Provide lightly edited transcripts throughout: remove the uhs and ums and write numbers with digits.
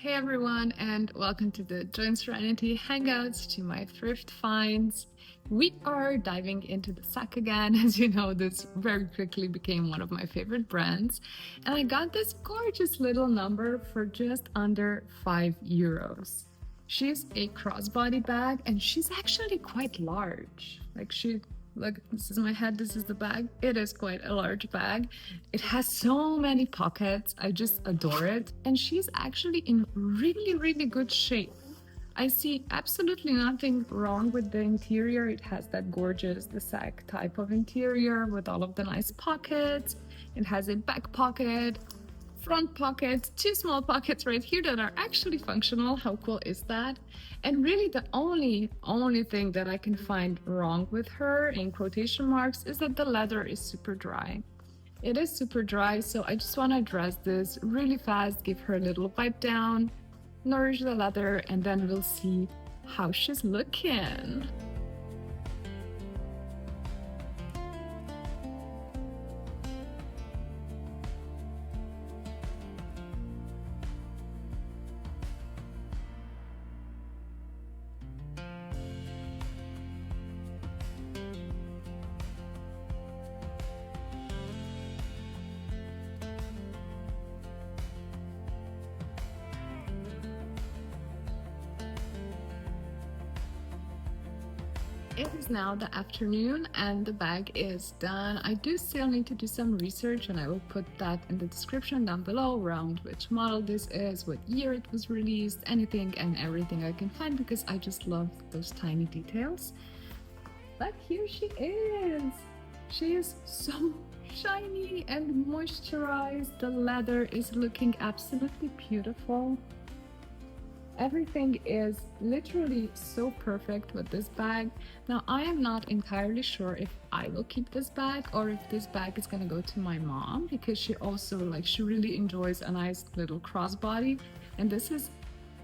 Hey everyone, and welcome to the Joy Serenity Hangouts, to my thrift finds. We are diving into the sack again. As you know, this very quickly became one of my favorite brands. And I got this gorgeous little number for just under €5. She's a crossbody bag and she's actually quite large. Look, this is my head, this is the bag. It is quite a large bag. It has so many pockets. I just adore it. And she's actually in really, really good shape. I see absolutely nothing wrong with the interior. It has that gorgeous, the sack type of interior with all of the nice pockets. It has a back pocket, front pocket, two small pockets right here that are actually functional. How cool is that? And really the only thing that I can find wrong with her, in quotation marks, is that the leather is super dry. It is super dry, so I just want to address this really fast, give her a little wipe down, nourish the leather, and then we'll see how she's looking. It is now the afternoon and the bag is done. I do still need to do some research, and I will put that in the description down below around which model this is, what year it was released, anything and everything I can find, because I just love those tiny details. But here she is. She is so shiny and moisturized. The leather is looking absolutely beautiful. Everything is literally so perfect with this bag. Now, I am not entirely sure if I will keep this bag or if this bag is gonna go to my mom, because she also, she really enjoys a nice little crossbody. And this is,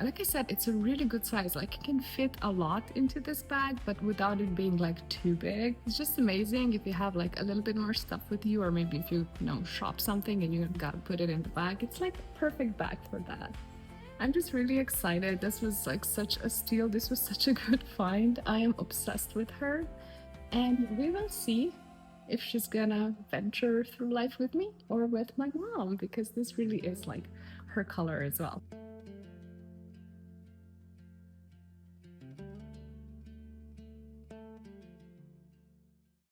like I said, it's a really good size. Like, it can fit a lot into this bag, but without it being too big. It's just amazing if you have a little bit more stuff with you, or maybe if you shop something and you gotta put it in the bag. It's like a perfect bag for that. I'm just really excited. This was such a steal. This was such a good find. I am obsessed with her, and we will see if she's gonna venture through life with me or with my mom, because this really is her color as well.